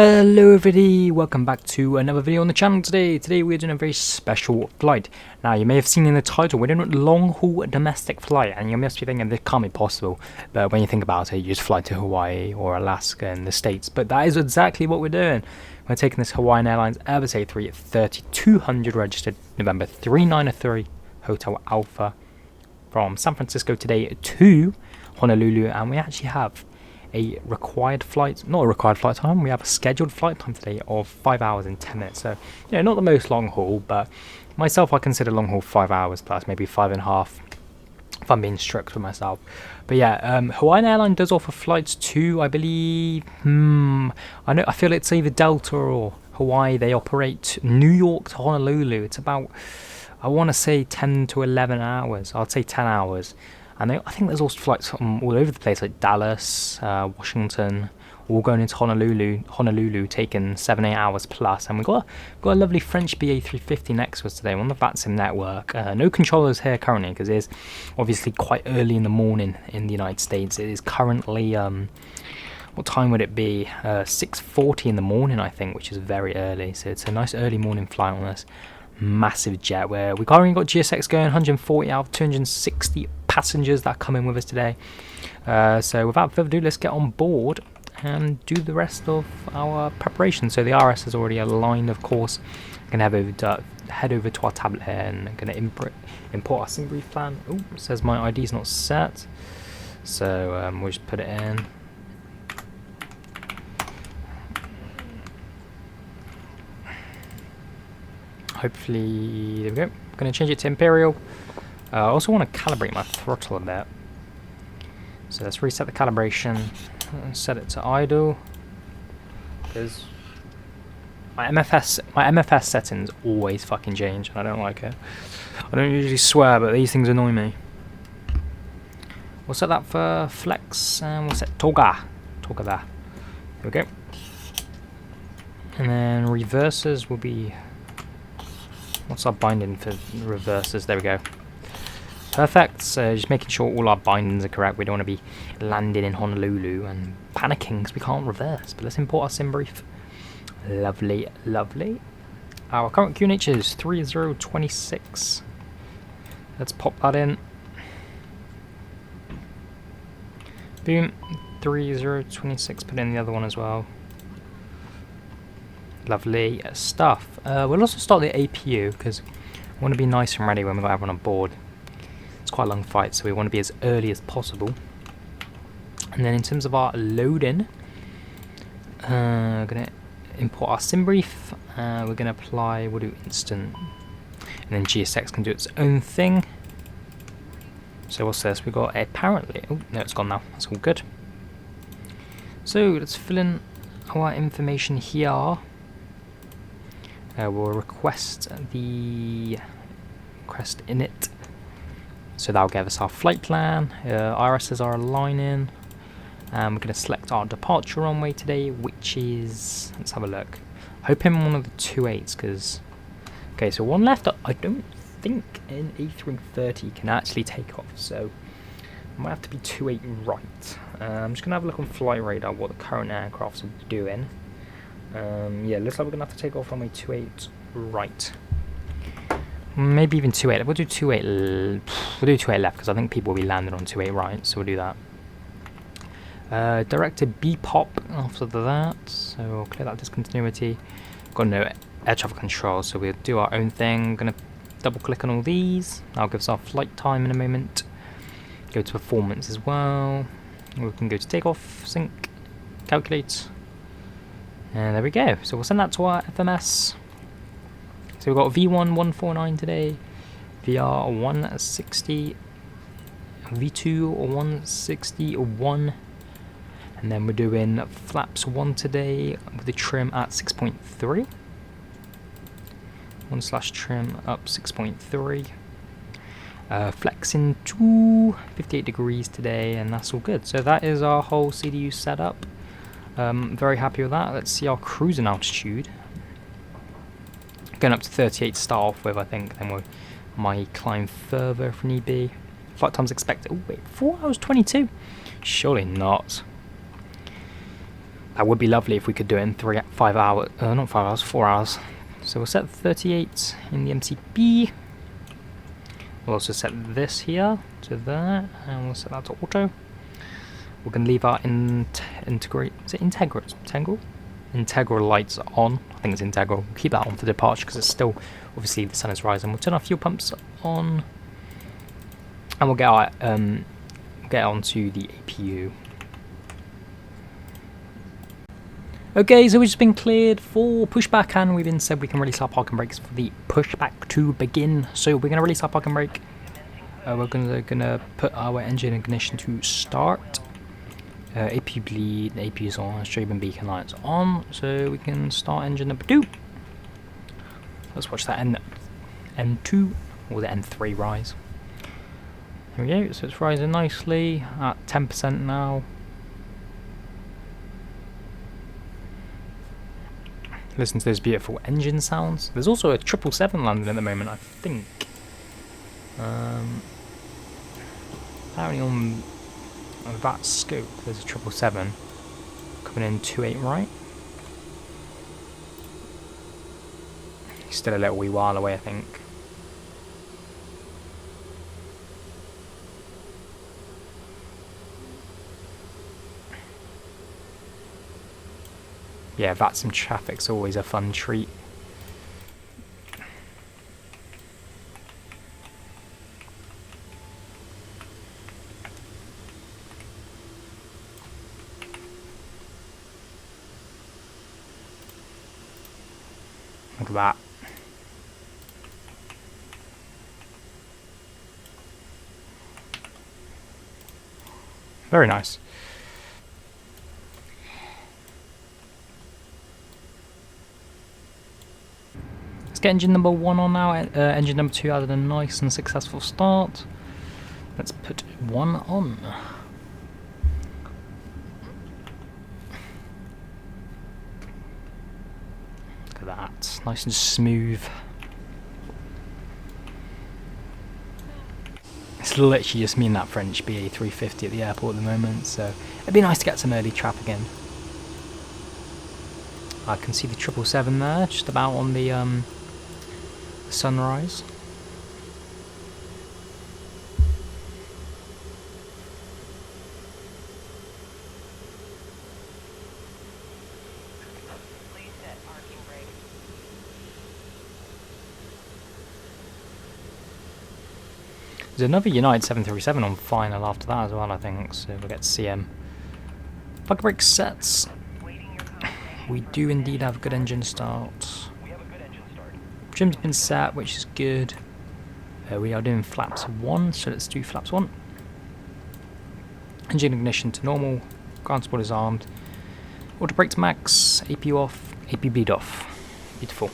Hello everybody, welcome back to another video on the channel today. Today we're doing a very special flight. Now you may have seen in the title, we're doing a long haul domestic flight, and you must be thinking this can't be possible. But when you think about it, you just fly to Hawaii or Alaska in the States. But that is exactly what we're doing. We're taking this Hawaiian Airlines Airbus A330-200 registered November 393 Hotel Alpha from San Francisco today to Honolulu, and we actually have a required flight, not a required flight time, we have a scheduled flight time today of 5 hours and 10 minutes. So, not the most long haul, but myself, I consider long haul 5 hours plus, maybe 5.5 if I'm being strict with myself. But yeah, Hawaiian Airlines does offer flights to, I believe, I feel it's either Delta or Hawaii. They operate New York to Honolulu. It's about, I want to say 10 to 11 hours. I'd say 10 hours. And I think there's also flights from all over the place, like Dallas, Washington, all going into Honolulu, taking 7-8 hours plus. And we've got a lovely French BA350 next to us today, one of the VATSIM network. No controllers here currently, because it is obviously quite early in the morning in the United States. It is currently, what time would it be? 6:40 in the morning, I think, which is very early. So it's a nice early morning flight on this massive jet, where we've already got GSX going, 140 out of 260 passengers that come in with us today. So without further ado, let's get on board and do the rest of our preparation. So the RS is already aligned, of course. I'm going to head over to our tablet here, and I'm going to import our SIM brief plan. Oh, it says my ID is not set, so we'll just put it in. Hopefully, there we go. I'm going to change it to Imperial. I also want to calibrate my throttle a bit. So let's reset the calibration and set it to idle, because my MFS settings always fucking change, and I don't like it. I don't usually swear, but these things annoy me. We'll set that for flex, and we'll set Toga there. There we go. And then reversers will be, what's our binding for reversers? There we go. Perfect. So just making sure all our bindings are correct. We don't want to be landing in Honolulu and panicking because we can't reverse. But let's import our SIM brief. Lovely, lovely. Our current QNH is 3026. Let's pop that in. Boom. 3026. Put in the other one as well. Lovely stuff. We'll also start the APU because I want to be nice and ready when we've got everyone on board. It's quite a long fight, so we want to be as early as possible. And then in terms of our loading, we're going to import our SIM brief. We're going to apply, we'll do instant. And then GSX can do its own thing. So what's this? We've got apparently, oh no, it's gone now. That's all good. So let's fill in our information here. We'll request init, so that'll give us our flight plan. RSs are aligning, and we're going to select our departure runway today, which is, let's have a look, hoping one of the 28s, because, okay, so one left. I don't think an A330 can actually take off, so it might have to be 28 right. I'm just going to have a look on flight radar what the current aircrafts are doing. Yeah, looks like we're going to have to take off runway 28 right. Maybe even 28. We'll do 28. We'll do 28 left because I think people will be landing on 28 right, so we'll do that. Directed BPOP after that, so we'll clear that discontinuity. Got no air traffic control, so we'll do our own thing. Going to double click on all these. That'll give us our flight time in a moment. Go to performance as well. We can go to takeoff, sync, calculate. And there we go. So we'll send that to our FMS. So we've got V1 149 today, VR 160, V2 161, and then we're doing flaps 1 today with the trim at 6.3. 1/trim up 6.3. Flexing to 58 degrees today, and that's all good. So that is our whole CDU setup. Very happy with that. Let's see our cruising altitude. Going up to 38 to start off with, I think. Then we might climb further if need be. Flight time's expected. Oh wait, 4 hours 22? Surely not. That would be lovely if we could do it in 5 hours, not 5 hours, 4 hours. So we'll set 38 in the MCB. We'll also set this here to there, and we'll set that to auto. We're going to leave our integral lights on. I think it's integral. We'll keep that on for departure because it's still, obviously, the sun is rising. We'll turn our fuel pumps on, and we'll get onto the APU. Okay, so we've just been cleared for pushback, and we've been said we can release our parking brakes for the pushback to begin. So we're going to release our parking brake. We're gonna put our engine ignition to start. APU bleed, the APU is on, strobe and beacon lights on, so we can start engine number 2. Let's watch that N2 or the N3 rise. Here we go, so it's rising nicely at 10% now. Listen to those beautiful engine sounds. There's also a 777 landing at the moment, I think. Apparently on that scope there's a 777 coming in 28 right. He's still a little wee while away, I think. Yeah, that's some traffic's always a fun treat. Look at that. Very nice. Let's get engine number 1 on now. Engine number 2 had a nice and successful start. Let's put 1 on. Look at that, nice and smooth. It's literally just me and that French BA350 at the airport at the moment, so it'd be nice to get some early traffic in. I can see the 777 there, just about on the sunrise. There's another United 737 on final after that as well, I think, so we'll get to see him. Parking brake sets. We do indeed have a good engine start. Trim's been set, which is good. We are doing flaps 1, so let's do flaps 1. Engine ignition to normal. Ground support is armed. Auto brake to max. APU off. APU bleed off. Beautiful.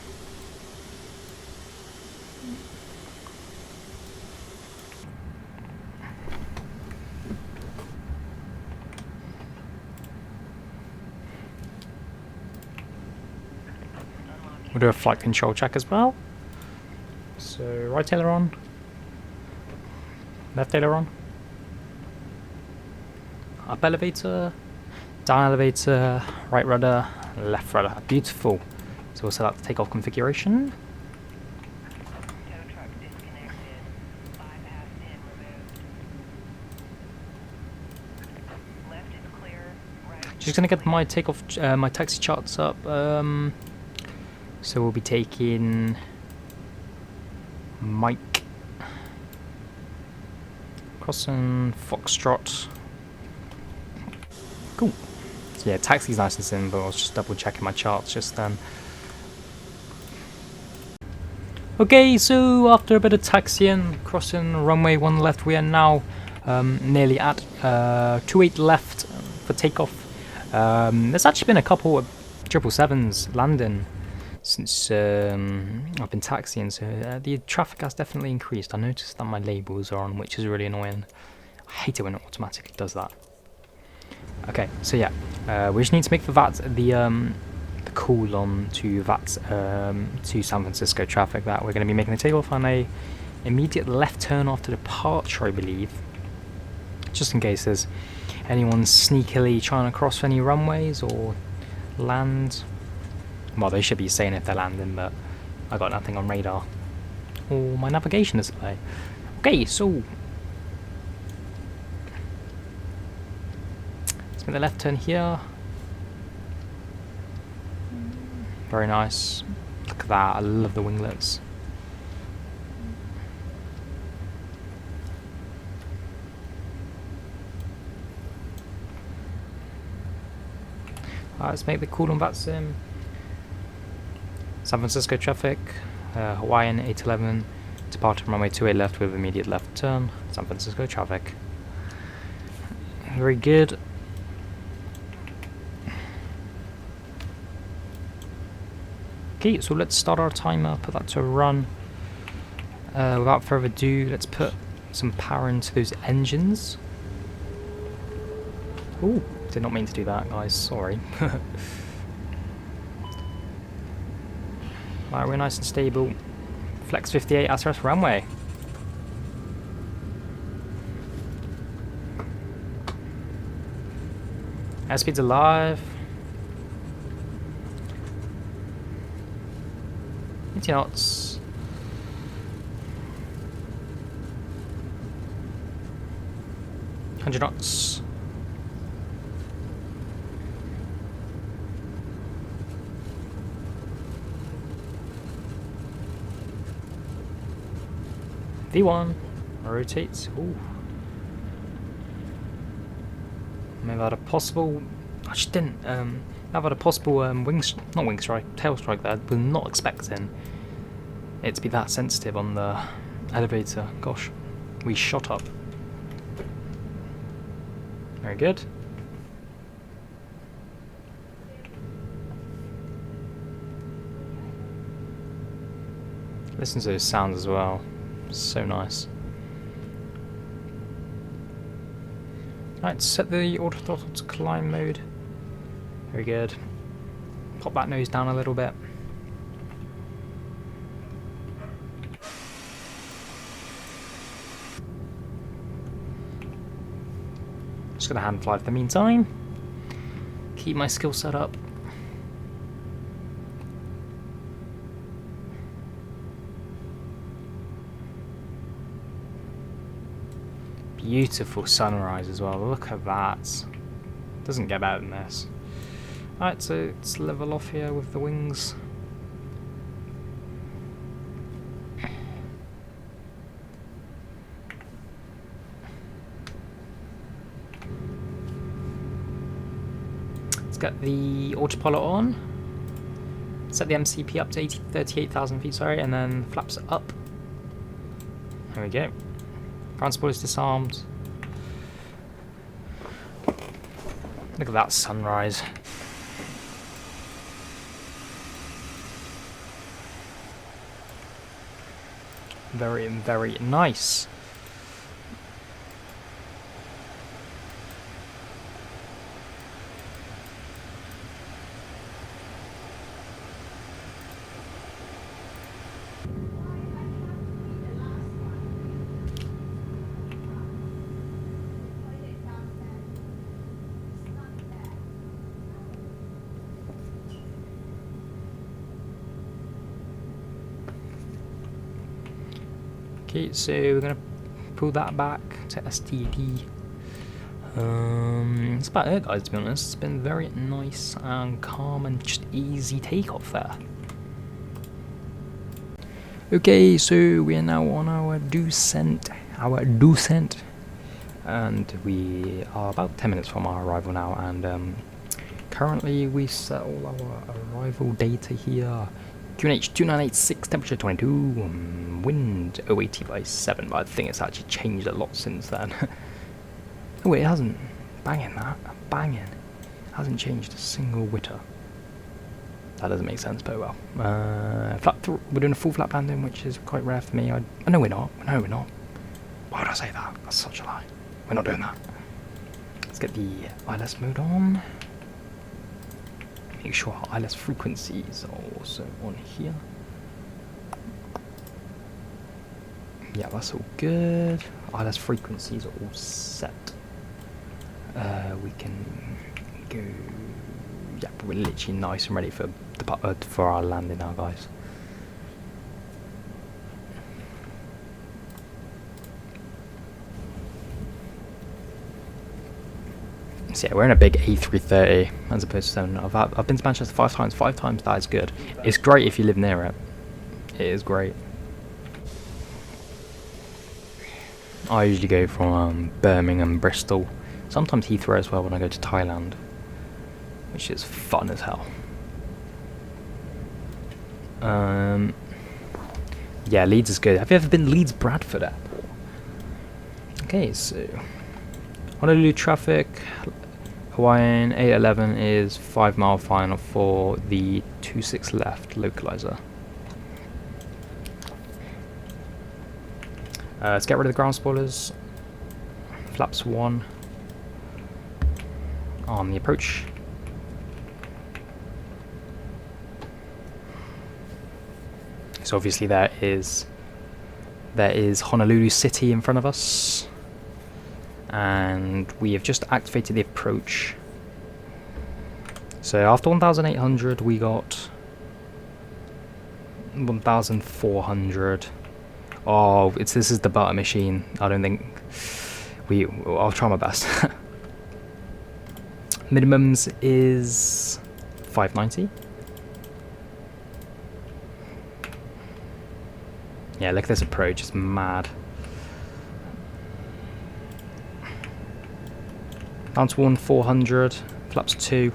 We'll do a flight control check as well. So right ailer on, left ailer on, up elevator, down elevator, right rudder, left rudder. Beautiful. So we'll set that to takeoff configuration. Just gonna get my takeoff, my taxi charts up. So we'll be taking Mike, crossing Foxtrot. Cool. So yeah, taxi's nice and simple. I was just double checking my charts just then. Okay, so after a bit of taxiing, crossing runway 1 left, we are now nearly at 28 left for takeoff. There's actually been a couple of 777s landing since I've been taxiing, so the traffic has definitely increased. I noticed that my labels are on, which is really annoying. I hate it when it automatically does that. Okay, so yeah, we just need to make the call on to that to San Francisco traffic that we're going to be making a takeoff on a immediate left turn after departure, I believe, just in case there's anyone sneakily trying to cross any runways or land. Well, they should be saying if they're landing, but I got nothing on radar or my navigation display. Okay, so let's make the left turn here. Very nice. Look at that, I love the winglets. Let's make the call on that sim. San Francisco traffic, Hawaiian 811, departure runway 28 left with immediate left turn, San Francisco traffic. Very good. Okay, so let's start our timer, put that to a run. Without further ado, let's put some power into those engines. Ooh, did not mean to do that, guys, sorry. Alright, we're nice and stable. Flex 58 SRS runway. Airspeed's alive. 80 knots. knots. V1 rotates. Ooh. Maybe had a possible. I just didn't. I've had a possible tail strike that I was not expecting it to be that sensitive on the elevator. Gosh, we shot up. Very good. Listen to those sounds as well. So nice. Right, set the auto throttle to climb mode. Very good. Pop that nose down a little bit. Just gonna hand fly for the meantime. Keep my skill set up. Beautiful sunrise as well, look at that. Doesn't get better than this. Alright, so let's level off here with the wings. Let's get the autopilot on. Set the MCP up to 38,000 feet, sorry, and then flaps up. There we go. Ground spoilers disarmed. Look at that sunrise. Very, very nice. Okay, so we're gonna pull that back to STD. That's about it, guys, to be honest. It's been very nice and calm and just easy takeoff there. Okay, so we are now on our descent, and we are about 10 minutes from our arrival now, and currently we set all our arrival data here. QNH 2986, temperature 22, wind 080 by 7, but I think it's actually changed a lot since then. Oh wait, it hasn't. Banging that. Banging. Hasn't changed a single whitter. That doesn't make sense, but well. We're doing a full flat landing, which is quite rare for me. No, we're not. No, we're not. Why would I say that? That's such a lie. We're not doing that. Let's get the ILS mode on. Make sure our ILS frequencies are also on here. Yeah, that's all good. ILS frequencies are all set. We can go yeah, we're literally nice and ready for for our landing now, guys. So yeah, we're in a big A330 as opposed to 7. I've been to Manchester 5 times. 5 times that is good. It's great if you live near it. It is great. I usually go from Birmingham, Bristol, sometimes Heathrow as well when I go to Thailand, which is fun as hell. Yeah, Leeds is good. Have you ever been Leeds Bradford Airport? Okay, so Honolulu traffic, Hawaiian 811 is 5 mile final for the 26 left localizer. Let's get rid of the ground spoilers. Flaps 1 on the approach. So obviously there is Honolulu City in front of us, and we have just activated the approach. So after 1,800 we got 1,400. Oh, this is the butter machine. I don't think I'll try my best. Minimums is 590. Yeah, look at this approach, it's mad. Down to 1,400, flaps 2.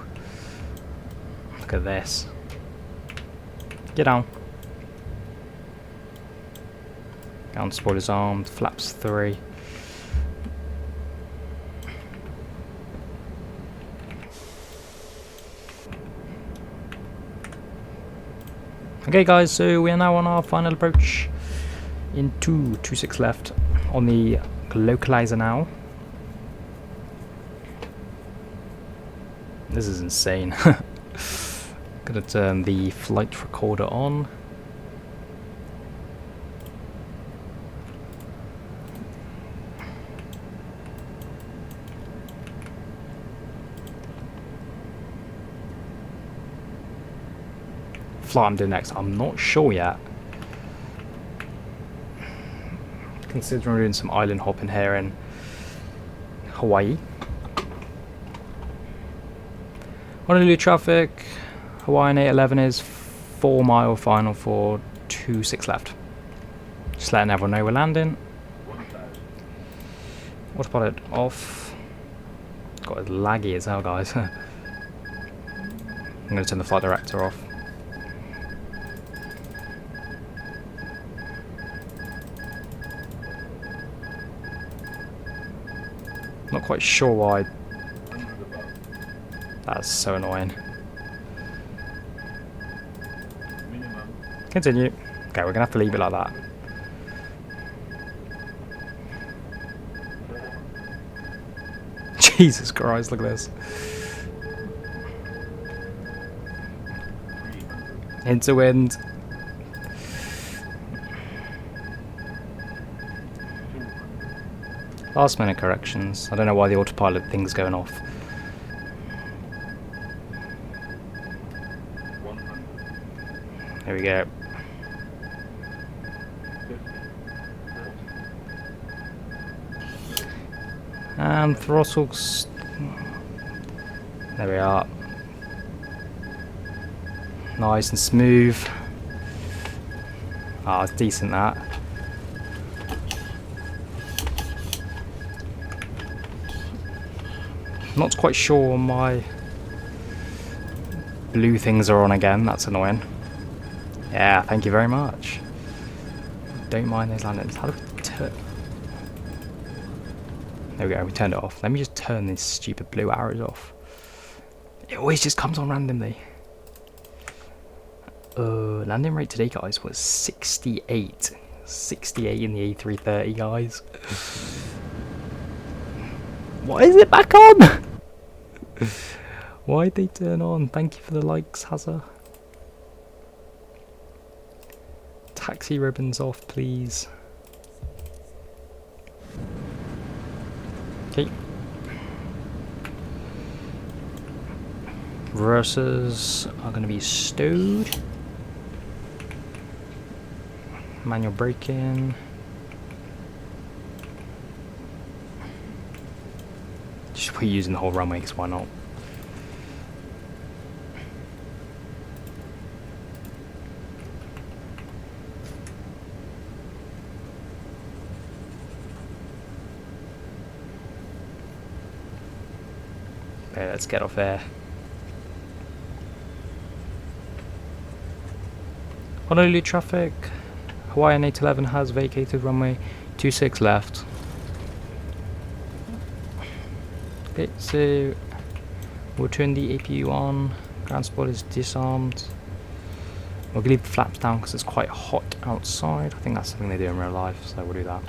Look at this. Get down. Down spoilers armed, flaps 3. Okay guys, so we are now on our final approach into 26 left on the localizer now. This is insane. Gonna turn the flight recorder on. Flight I'm doing next, I'm not sure yet. Considering doing some island hopping here in Hawaii. Honolulu traffic, Hawaiian 811 is 4 mile final for 26 left. Just letting everyone know we're landing. Autopilot off. Got it laggy as hell, guys. I'm going to turn the flight director off. Not quite sure why. That's so annoying. Continue. Okay, we're gonna have to leave it like that. Jesus Christ, look at this. Into wind. Last minute corrections. I don't know why the autopilot thing's going off. There we go. And throttles. There we are. Nice and smooth. Ah, it's decent that. Not quite sure my blue things are on again. That's annoying. Yeah, thank you very much. Don't mind those landings. How do we turn? There we go, we turned it off. Let me just turn these stupid blue arrows off. It always just comes on randomly. Landing rate today, guys, was 68. 68 in the A330, guys. Why is it back on? Why'd they turn on? Thank you for the likes, Hazza. Taxi ribbons off, please. Okay. Reversers are going to be stowed. Manual braking. Just we're using the whole runway, because why not? Okay, let's get off there. Honolulu traffic. Hawaiian 811 has vacated runway 26 left. Okay, so we'll turn the APU on. Ground support is disarmed. We'll leave the flaps down because it's quite hot outside. I think that's something they do in real life, so we'll do that.